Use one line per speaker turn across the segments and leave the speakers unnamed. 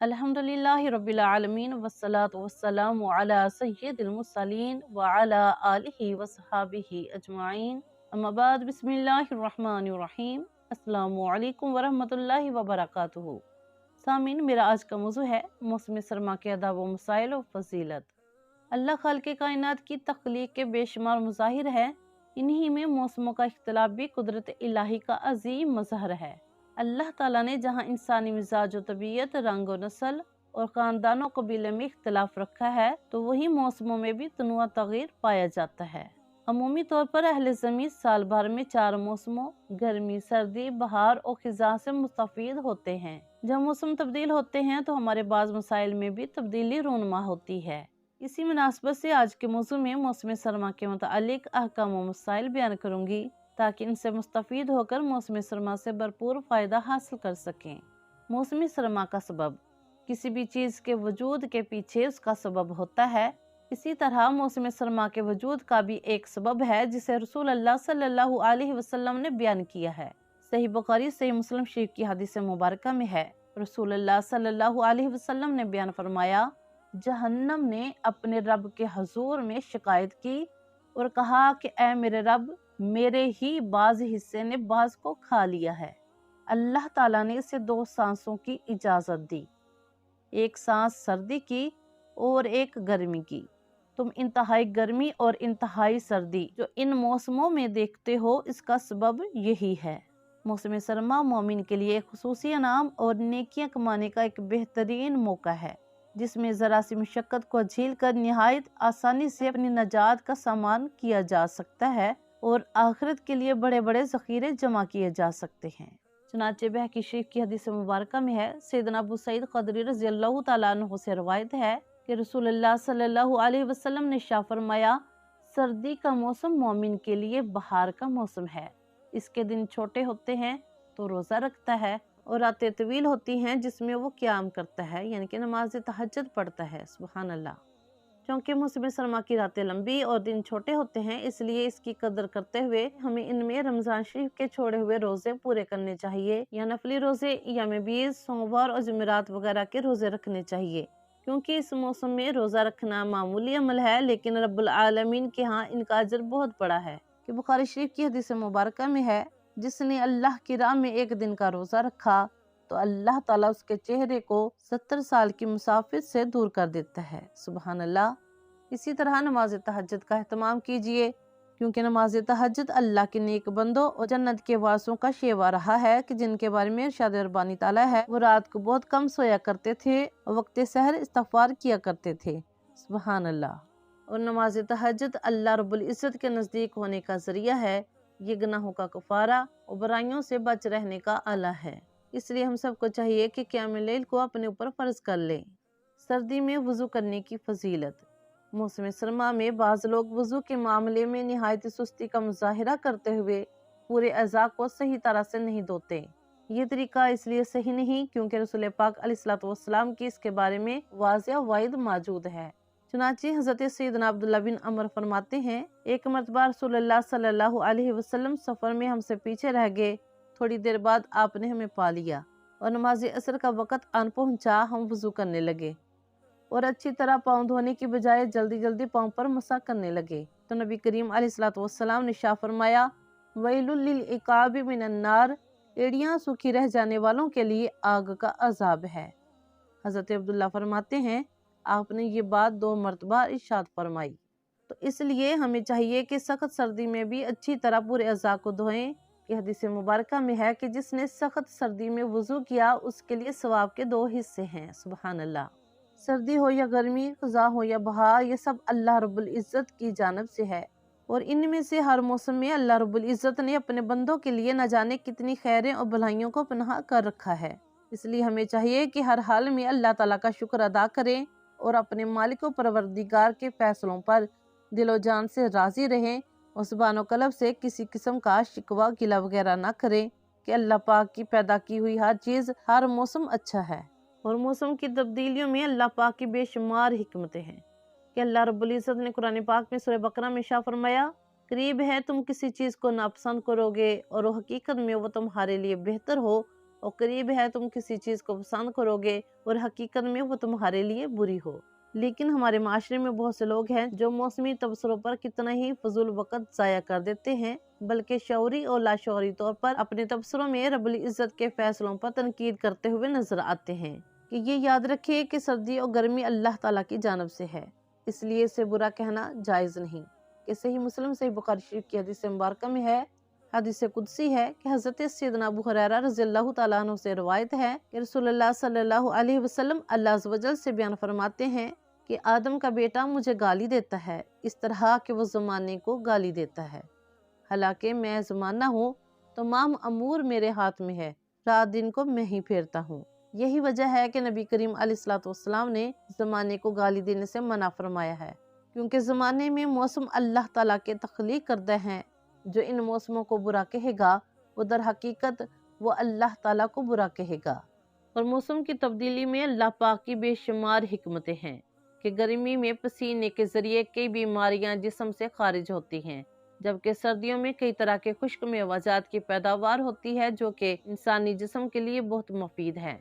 अल्हम्दुलिल्लाहि रब्बिल आलमीन वस्सलातु वस्सलामु अला सय्यिदिल मुरसलीन व अला आलिहि व सहाबिहि अजमाइन। अम्मा बाद, बिस्मिल्लाहिर रहमानिर रहीम। अस्सलामु अलैकुम व रहमतुल्लाहि व बरकातुहू। सामीन, मेरा आज का मौजू है मौसम सरमा के आदाब व मसाइल व फजीलत। अल्लाह खालिक़े कायनात की तख्लीक के बेशुमार मुज़ाहिर है। इन्हीं में मौसमों का इख्तिलाफ भी कुदरत इलाही का अजीम मज़हर है। अल्लाह ताला ने जहाँ इंसानी मिजाज व तबीयत, रंग व नस्ल और ख़ानदानों कबीले में इख्तिलाफ रखा है, तो वही मौसमों में भी तनुआ तगीर पाया जाता है। अमूमी तौर पर अहले ज़मीन साल भर में 4 मौसमों गर्मी, सर्दी, बहार और खिज़ां से मुस्तफ़ीद होते हैं। जब मौसम तब्दील होते हैं तो हमारे बाज़ मसाइल में भी तब्दीली रूनुमा होती है। इसी मुनासबत से आज के मौजू में मौसम सरमा के मुतालिक अहकाम व मसाइल बयान करूंगी, ताकि इनसे मुस्तफ़ीद होकर मौसम सरमा से भरपूर फ़ायदा हासिल कर सकें। मौसम सरमा का सबब। किसी भी चीज़ के वजूद के पीछे उसका सबब होता है। इसी तरह मौसम सरमा के वजूद का भी एक सबब है, जिसे रसूल अल्लाह सल्लल्लाहु अलैहि वसल्लम ने बयान किया है। सही बुखारी, सही मुस्लिम शरीफ की हदीस मुबारका में है, रसूल अल्लाह सल्लल्लाहु अलैहि वसल्लम ने बयान फरमाया, जहन्नम ने अपने रब के हजूर में शिकायत की और कहा कि ऐ मेरे रब, मेरे ही बाज हिस्से ने बाज को खा लिया है। अल्लाह ताला ने इसे 2 सांसों की इजाजत दी, एक सांस सर्दी की और एक गर्मी की। तुम इंतहाई गर्मी और इंतहाई सर्दी जो इन मौसमों में देखते हो, इसका सबब यही है। मौसम सरमा मोमिन के लिए खुसूसी इनाम और नेकियां कमाने का एक बेहतरीन मौका है, जिसमें जरा सी मुशक्कत को झेल कर निहायत आसानी से अपनी नजात का सामान किया जा सकता है और आखिरत के लिए बड़े बड़े ज़ख़ीरे जमा किए जा सकते हैं। चुनाचे बहकी शरीफ की हदीस मुबारका में है, सैयदना अबू सईद ख़दरी रज़ियल्लाहु तआला अन्हु से रवायत है कि रसूलुल्लाह सल्लल्लाहु अलैहि वसल्लम ने इरशाद फरमाया, सर्दी का मौसम मोमिन के लिए बहार का मौसम है। इसके दिन छोटे होते हैं तो रोज़ा रखता है और रातें तवील होती हैं जिसमें वो क़याम करता है, यानी कि नमाज तहज्जुद पढ़ता है। सुभान अल्लाह। क्योंकि मौसम सरमा की रातें लंबी और दिन छोटे होते हैं, इसलिए इसकी कदर करते हुए हमें इनमें रमज़ान शरीफ के छोड़े हुए रोज़े पूरे करने चाहिए, या नफली रोज़े याम बीज, सोमवार और जुमेरात वगैरह के रोज़े रखने चाहिए। क्योंकि इस मौसम में रोज़ा रखना मामूली अमल है, लेकिन रब्बुल आलमीन के यहाँ इनका अजर बहुत बड़ा है। कि बुखारी शरीफ की हदीस मुबारका में है, जिसने अल्लाह की राह में एक दिन का रोज़ा रखा तो अल्लाह ताला उसके चेहरे को 70 साल की मुसाफिर से दूर कर देता है। सुभान अल्लाह। इसी तरह नमाज तहज्जुद का एहतमाम कीजिए, क्योंकि नमाज तहज्जुद अल्लाह के नेक बंदों और जन्नत के वारसों का शेवा रहा है, कि जिनके बारे में इरशाद रब्बानी ताला है, वो रात को बहुत कम सोया करते थे और वक्त सहर इस्तिग़फ़ार किया करते थे। सुभान अल्लाह। और नमाज तहज्जुद अल्लाह रब्बुल इज़्ज़त के नज़दीक होने का ज़रिया है। ये गुनाहों का कफ़ारा और बुराइयों से बच रहने का आला है। इसलिए हम सबको चाहिए कि क़याम लैल को अपने ऊपर फ़र्ज कर लें। सर्दी में वज़ू करने की फजीलत। मौसम सरमा में बाज़ लोग वज़ू के मामले में निहायत सुस्ती का मुज़ाहिरा करते हुए पूरे अज़ा को सही तरह से नहीं धोते। ये तरीका इसलिए सही नहीं क्योंकि रसूल पाक अलैहिस्सलातु वस्सलाम की इसके बारे में वाज़िह वाइद मौजूद है। चुनांचे हज़रत सैयदना अब्दुल्लाह बिन अमर फरमाते हैं, एक मरतबा रसूलुल्लाह सल्लल्लाहु अलैहि वसल्लम सफ़र में हमसे पीछे रह गए। थोड़ी देर बाद आपने हमें पा लिया और नमाज असर का वक़्त आन पहुंचा। हम वज़ू करने लगे और अच्छी तरह पाँव धोने की बजाय जल्दी जल्दी पाँव पर मसा करने लगे। तो नबी करीम अलैहिस्सलातु वस्सलाम ने इरशाद फरमाया, वैलुल लिल इकाबि मिनन नार, एड़ियाँ सूखी रह जाने वालों के लिए आग का अजाब है। हज़रत अब्दुल्ला फरमाते हैं, आपने ये बात 2 मरतबा इरशाद फरमाई। तो इसलिए हमें चाहिए कि सख्त सर्दी में भी अच्छी तरह पूरे अज़ा को धोएं। कि हदीस मुबारका में है कि जिसने सख्त सर्दी में वज़ू किया उसके लिए सवाब के 2 हिस्से हैं। सुभान अल्लाह। सर्दी हो या गर्मी, ख़ज़ा हो या बहार, ये सब अल्लाह रब्बुल इज़्ज़त की जानिब से है और इनमें से हर मौसम में अल्लाह रब्बुल इज़्ज़त ने अपने बंदों के लिए न जाने कितनी खैरें और भलाइयों को पनाह कर रखा है। इसलिए हमें चाहिए कि हर हाल में अल्लाह ताला का शुक्र अदा करें और अपने मालिक व परवरदिगार के फैसलों पर दिलो जान से राज़ी रहें और ज़ुबान व कल्ब से किसी किस्म का शिकवा गिला वगैरह ना करें कि अल्लाह पाक की पैदा की हुई हर चीज़, हर मौसम अच्छा है और मौसम की तब्दीलियों में अल्लाह पाक की बेशुमार हिकमतें हैं। कि अल्लाह रब्बुल इज़्ज़त ने कुरान पाक में सूरह बकरा में इरशाद फरमाया, करीब है तुम किसी चीज़ को नापसंद करोगे और वो हकीकत में वो तुम्हारे लिए बेहतर हो اور قریب ہے تم کسی چیز کو پسند کروگے اور حقیقت میں وہ تمہارے لیے بری ہو۔ لیکن ہمارے معاشرے میں بہت سے لوگ ہیں جو موسمی تبصروں پر کتنا ہی فضول وقت ضائع کر دیتے ہیں، بلکہ شعوری اور لاشعوری طور پر اپنے تبصروں میں رب العزت کے فیصلوں پر تنقید کرتے ہوئے نظر آتے ہیں۔ کہ یہ یاد رکھے کہ سردی اور گرمی اللہ تعالیٰ کی جانب سے ہے، اس لیے اسے برا کہنا جائز نہیں۔ کہ صحیح مسلم صحیح بخاری شریف کی حدیث مبارکہ میں ہے، حدیث قدسی ہے کہ حضرت سیدنا ابو ہریرہ رضی اللہ تعالیٰ عنہ سے روایت ہے کہ رسول اللہ صلی اللہ علیہ وسلم اللہ عز و جل سے بیان فرماتے ہیں کہ آدم کا بیٹا مجھے گالی دیتا ہے اس طرح کہ وہ زمانے کو گالی دیتا ہے، حالانکہ میں زمانہ ہوں، تمام امور میرے ہاتھ میں ہے، رات دن کو میں ہی پھیرتا ہوں۔ یہی وجہ ہے کہ نبی کریم علیہ السلام نے زمانے کو گالی دینے سے منع فرمایا ہے، کیونکہ زمانے میں موسم اللہ تعالیٰ کے تخلیق کردہ ہیں۔ جو ان موسموں کو برا کہے گا وہ در حقیقت وہ اللہ تعالیٰ کو برا کہے گا۔ اور موسم کی تبدیلی میں اللہ پاک کی بے شمار حکمتیں ہیں کہ گرمی میں پسینے کے ذریعے کئی بیماریاں جسم سے خارج ہوتی ہیں، جبکہ سردیوں میں کئی طرح کے خشک میوہ کی پیداوار ہوتی ہے جو کہ انسانی جسم کے لیے بہت مفید ہے۔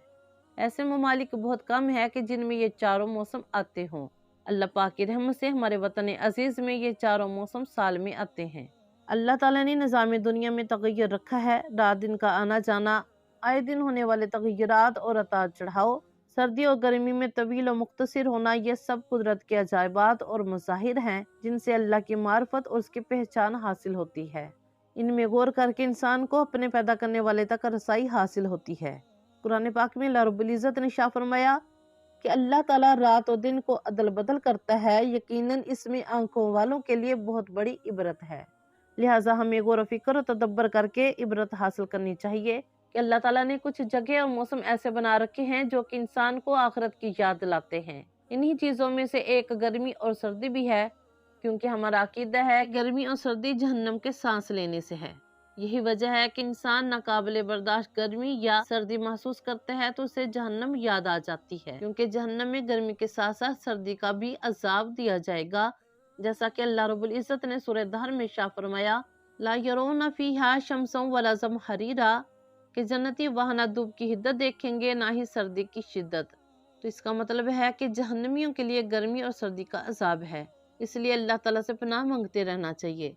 ایسے ممالک بہت کم ہے کہ جن میں یہ چاروں موسم آتے ہوں۔ اللہ پاک کی رحمت سے ہمارے وطن عزیز میں یہ چاروں موسم سال میں آتے ہیں۔ اللہ تعالیٰ نے نظام دنیا میں تغیر رکھا ہے، رات دن کا آنا جانا، آئے دن ہونے والے تغیرات اور اتار چڑھاؤ، سردی اور گرمی میں طویل و مختصر ہونا، یہ سب قدرت کے عجائبات اور مظاہر ہیں جن سے اللہ کی معرفت اور اس کی پہچان حاصل ہوتی ہے۔ ان میں غور کر کے انسان کو اپنے پیدا کرنے والے تک رسائی حاصل ہوتی ہے۔ قرآن پاک میں اللہ رب العزت نے ارشاد فرمایا کہ اللہ تعالیٰ رات و دن کو عدل بدل کرتا ہے، یقیناً اس میں آنکھوں والوں کے لیے بہت بڑی عبرت ہے۔ لہٰذا ہمیں غور و فکر و تدبر کر کے عبرت حاصل کرنی چاہیے کہ اللہ تعالیٰ نے کچھ جگہ اور موسم ایسے بنا رکھے ہیں جو کہ انسان کو آخرت کی یاد دلاتے ہیں۔ انہی چیزوں میں سے ایک گرمی اور سردی بھی ہے، کیونکہ ہمارا عقیدہ ہے گرمی اور سردی جہنم کے سانس لینے سے ہے۔ یہی وجہ ہے کہ انسان ناقابل برداشت گرمی یا سردی محسوس کرتا ہے تو اسے جہنم یاد آ جاتی ہے، کیونکہ جہنم میں گرمی کے ساتھ ساتھ سردی کا بھی عذاب دیا جائے گا، جیسا کہ اللہ رب العزت نے سورہ دہر میں ارشاد فرمایا لا یرون فیہا شمسا ولا زمہریرا، کہ جنتی وہاں نہ دھوپ کی حدت دیکھیں گے نہ ہی سردی کی شدت۔ تو اس کا مطلب ہے کہ جہنمیوں کے لیے گرمی اور سردی کا عذاب ہے، اس لیے اللہ تعالیٰ سے پناہ مانگتے رہنا چاہیے۔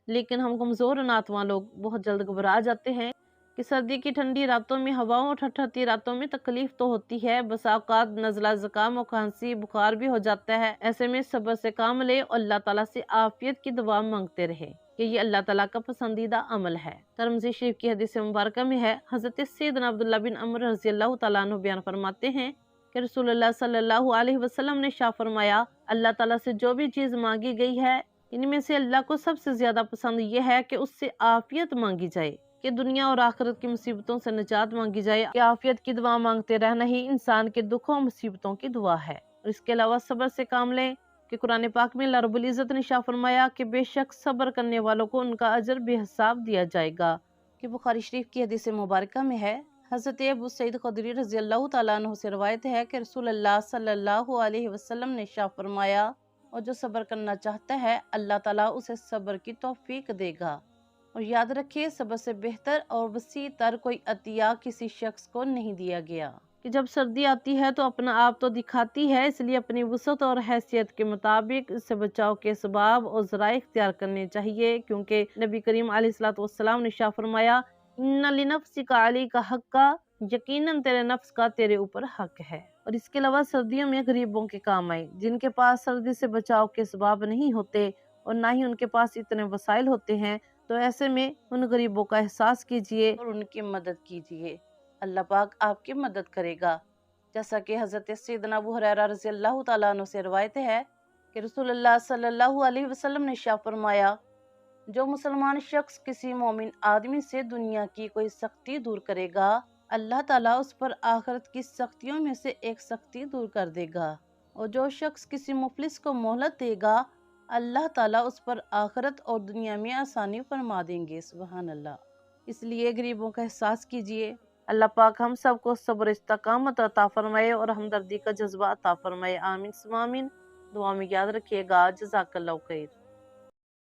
لیکن ہم کمزور ناتواں لوگ بہت جلد گھبرا جاتے ہیں کہ سردی کی ٹھنڈی راتوں میں ہواؤں اور ٹھٹھتی راتوں میں تکلیف تو ہوتی ہے، بسا اوقات نزلہ زکام اور کھانسی بخار بھی ہو جاتا ہے۔ ایسے میں صبر سے کام لے اور اللہ تعالیٰ سے عافیت کی دعا مانگتے رہے کہ یہ اللہ تعالیٰ کا پسندیدہ عمل ہے۔ ترمذی شریف کی حدیث مبارکہ میں ہے، حضرت سیدنا عبداللہ بن عمر رضی اللہ تعالیٰ عنہ بیان فرماتے ہیں کہ رسول اللہ صلی اللہ علیہ وسلم نے ارشاد فرمایا اللہ تعالیٰ سے جو بھی چیز مانگی گئی ہے ان میں سے اللہ کو سب سے زیادہ پسند یہ ہے کہ اس سے عافیت مانگی جائے، کہ دنیا اور آخرت کی مصیبتوں سے نجات مانگی جائے۔ کہ عافیت کی دعا مانگتے رہنا ہی انسان کے دکھوں اور مصیبتوں کی دعا ہے۔ اور اس کے علاوہ صبر سے کام لیں کہ قرآن پاک میں اللہ رب العزت نے ارشاد فرمایا کہ بے شک صبر کرنے والوں کو ان کا اجر بے حساب دیا جائے گا۔ کہ بخاری شریف کی حدیث مبارکہ میں ہے، حضرت ابو سعید خدری رضی اللہ تعالیٰ عنہ سے روایت ہے کہ رسول اللہ صلی اللہ علیہ وسلم نے ارشاد فرمایا اور جو صبر کرنا چاہتا ہے اللہ تعالیٰ اسے صبر کی توفیق دے گا۔ اور یاد رکھیے صبر سے بہتر اور وسیع تر کوئی عطیہ کسی شخص کو نہیں دیا گیا۔ کہ جب سردی آتی ہے تو اپنا آپ تو دکھاتی ہے، اس لیے اپنی وسعت اور حیثیت کے مطابق اس سے بچاؤ کے اسباب اور ذرائع اختیار کرنے چاہیے، کیونکہ نبی کریم علیہ السلام نے ارشاد فرمایا ان لنفسک علیک حقا، یقیناً تیرے نفس کا تیرے اوپر حق ہے۔ اور اس کے علاوہ سردیوں میں غریبوں کے کام آئے جن کے پاس سردی سے بچاؤ کے اسباب نہیں ہوتے اور نہ ہی ان کے پاس اتنے وسائل ہوتے ہیں، تو ایسے میں ان غریبوں کا احساس کیجئے اور ان کی مدد کیجئے، اللہ پاک آپ کی مدد کرے گا۔ جیسا کہ حضرت سیدنا ابو ہریرہ رضی اللہ تعالیٰ عنہ سے روایت ہے کہ رسول اللہ صلی اللہ علیہ وسلم نے ارشاد فرمایا جو مسلمان شخص کسی مومن آدمی سے دنیا کی کوئی سختی دور کرے گا اللہ تعالیٰ اس پر آخرت کی سختیوں میں سے ایک سختی دور کر دے گا، اور جو شخص کسی مفلس کو مہلت دے گا اللہ تعالیٰ اس پر آخرت اور دنیا میں آسانی فرما دیں گے۔ سبحان اللہ۔ اس لیے غریبوں کا احساس کیجئے۔ اللہ پاک ہم سب کو صبر استقامت عطا فرمائے اور ہمدردی کا جذبہ عطا فرمائے، آمین ثم آمین۔ دعا میں یاد رکھیے گا۔ جزاک اللہ خیر۔